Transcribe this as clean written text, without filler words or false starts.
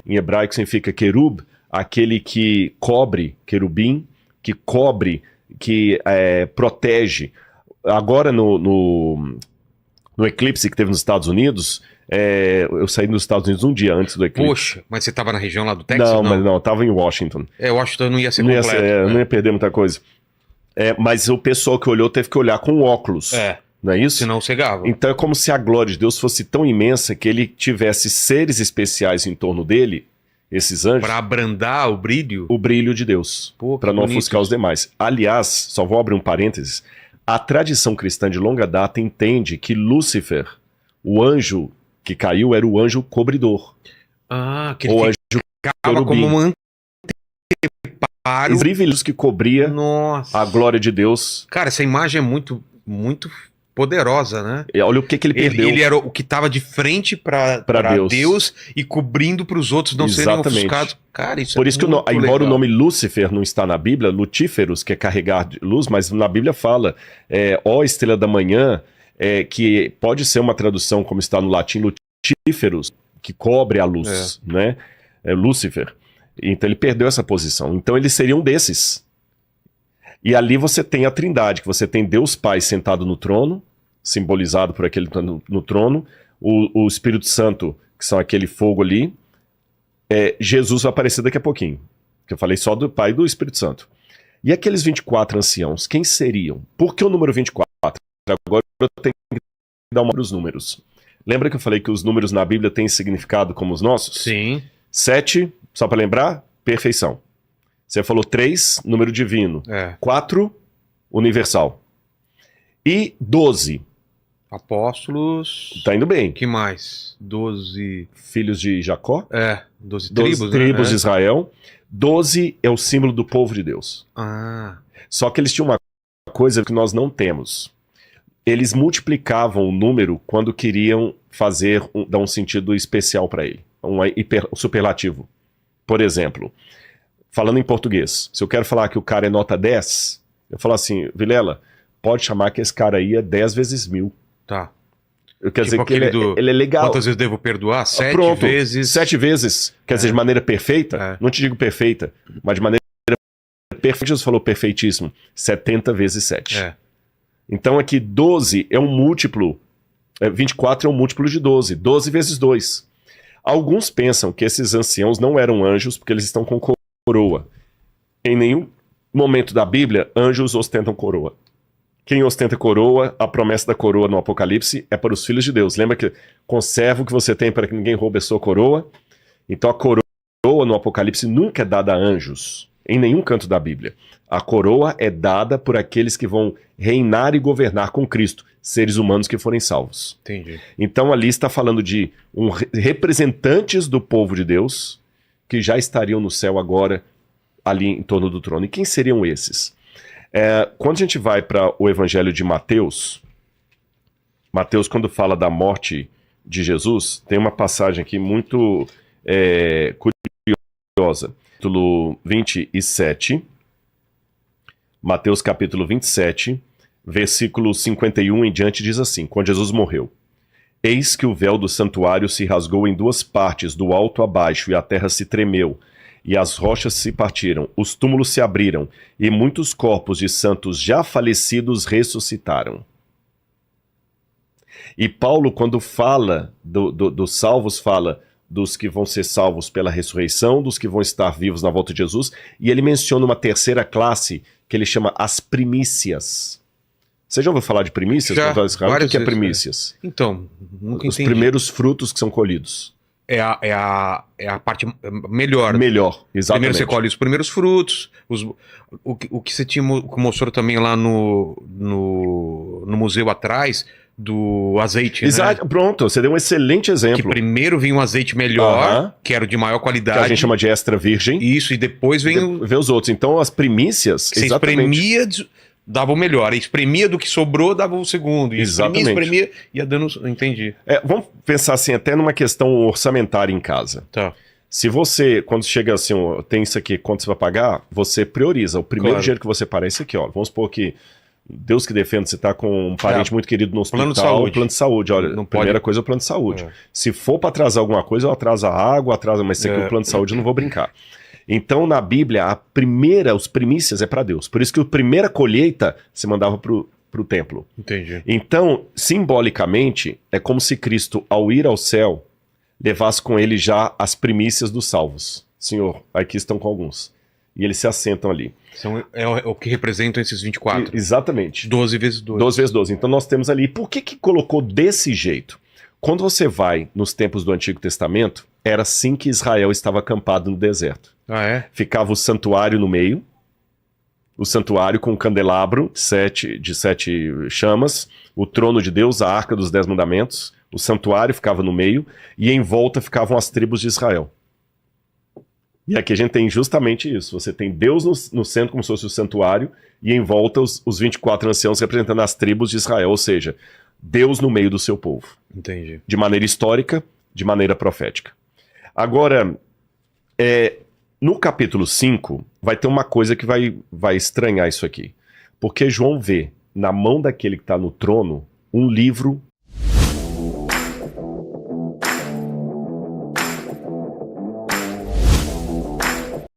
em hebraico significa querub, aquele que cobre, querubim, que cobre, que protege. Agora no eclipse que teve nos Estados Unidos, eu saí dos Estados Unidos um dia antes do eclipse. Poxa, mas você estava na região lá do Texas? Não, mas não, eu estava em Washington. Washington não ia ser completo. Não ia perder muita coisa. Mas o pessoal que olhou teve que olhar com óculos. Não é isso? Senão cegava. Então é como se a glória de Deus fosse tão imensa que ele tivesse seres especiais em torno dele, esses anjos. Para abrandar o brilho? O brilho de Deus. Para não ofuscar os demais. Aliás, só vou abrir um parênteses. A tradição cristã de longa data entende que Lúcifer, o anjo que caiu, era o anjo cobridor. Que ele ficava como um anteparo. Os brilhos que cobria a glória de Deus. Cara, essa imagem é muito, muito poderosa, né? E olha o que ele perdeu. Ele era o que estava de frente para Deus e cobrindo para os outros não serem ofuscados. Cara, isso Por isso que, embora o nome Lúcifer não está na Bíblia, Lutíferos, que é carregar de luz, mas na Bíblia fala, ó estrela da manhã, que pode ser uma tradução como está no latim, Lutíferos, que cobre a luz, né? Lúcifer. Então ele perdeu essa posição. Então ele seria um desses. E ali você tem a trindade, que você tem Deus Pai sentado no trono, simbolizado por aquele no trono, o Espírito Santo, que são aquele fogo ali. Jesus vai aparecer daqui a pouquinho, que eu falei só do Pai e do Espírito Santo. E aqueles 24 anciãos, quem seriam? Por que o número 24? Agora eu tenho que dar uma para os números. Lembra que eu falei que os números na Bíblia têm significado como os nossos? Sim. 7, só para lembrar, perfeição. Você falou 3, número divino. 4, universal. E 12. Apóstolos. Tá indo bem. Que mais? 12. Filhos de Jacó. 12 tribos. 12 tribos de Israel. 12 é o símbolo do povo de Deus. Só que eles tinham uma coisa que nós não temos. Eles multiplicavam o número quando queriam dar um sentido especial para ele. Um superlativo. Por exemplo, falando em português, se eu quero falar que o cara é nota 10, eu falo assim, Vilela, pode chamar que esse cara aí é 10 vezes 1000. Tá. Eu quero dizer que ele é legal. Quantas vezes devo perdoar? 7 vezes. 7 vezes. Quer dizer, de maneira perfeita? Não te digo perfeita, mas de maneira perfeita. Jesus falou perfeitíssimo. 70 vezes 7. Então aqui 12 é um múltiplo. 24 é um múltiplo de 12. 12 vezes 2. Alguns pensam que esses anciãos não eram anjos porque eles estão com coroa. Em nenhum momento da Bíblia, anjos ostentam coroa. Quem ostenta coroa, a promessa da coroa no Apocalipse é para os filhos de Deus. Lembra que conserva o que você tem para que ninguém roube a sua coroa? Então a coroa no Apocalipse nunca é dada a anjos, em nenhum canto da Bíblia. A coroa é dada por aqueles que vão reinar e governar com Cristo, seres humanos que forem salvos. Entendi. Então ali está falando de representantes do povo de Deus que já estariam no céu agora, ali em torno do trono. E quem seriam esses? Quando a gente vai para o Evangelho de Mateus, quando fala da morte de Jesus, tem uma passagem aqui muito curiosa. Capítulo 27, Mateus capítulo 27, versículo 51 em diante diz assim, quando Jesus morreu, eis que o véu do santuário se rasgou em 2 partes, do alto a baixo, e a terra se tremeu, e as rochas se partiram, os túmulos se abriram, e muitos corpos de santos já falecidos ressuscitaram. E Paulo, quando fala dos salvos, fala dos que vão ser salvos pela ressurreição, dos que vão estar vivos na volta de Jesus, e ele menciona uma terceira classe que ele chama as primícias. Você já ouviu falar de primícias? Já, o que é primícias? Então, nunca entendi. Os primeiros frutos que são colhidos. É a parte melhor. Melhor, exatamente. Primeiro você colhe os primeiros frutos, o que você tinha, que mostrou também lá no museu atrás, do azeite, exato, né? Pronto, você deu um excelente exemplo. Que primeiro vinha um azeite melhor, que era o de maior qualidade. Que a gente chama de extra virgem. Isso, e depois vem os outros. Então as primícias, você espremia, dava o melhor. E espremia do que sobrou, dava o segundo. E espremia, ia dando... Entendi. Vamos pensar assim, até numa questão orçamentária em casa. Tá. Se você, quando chega assim, tem isso aqui, quanto você vai pagar, você prioriza. O primeiro dinheiro que você parar é esse aqui, ó. Vamos supor que Deus que defenda, você está com um parente muito querido no hospital, plano de saúde. Olha, Não primeira pode... coisa é o plano de saúde. Se for para atrasar alguma coisa, eu atraso a água, mas isso aqui o plano de saúde eu não vou brincar. Então, na Bíblia, os primícias é para Deus. Por isso que a primeira colheita se mandava para o templo. Entendi. Então, simbolicamente, é como se Cristo, ao ir ao céu, levasse com ele já as primícias dos salvos. Senhor, aqui estão com alguns. E eles se assentam ali. É o que representam esses 24. Exatamente. 12 vezes 12. 12 vezes 12. Então nós temos ali. Por que colocou desse jeito? Quando você vai nos tempos do Antigo Testamento, era assim que Israel estava acampado no deserto. Ah, é? Ficava o santuário no meio, o santuário com um candelabro de sete chamas, o trono de Deus, a arca dos 10 mandamentos, o santuário ficava no meio, e em volta ficavam as tribos de Israel. E aqui a gente tem justamente isso. Você tem Deus no centro, como se fosse o santuário, e em volta os 24 anciãos representando as tribos de Israel, ou seja, Deus no meio do seu povo. Entendi. De maneira histórica, de maneira profética. Agora, no capítulo 5, vai ter uma coisa que vai estranhar isso aqui. Porque João vê na mão daquele que está no trono um livro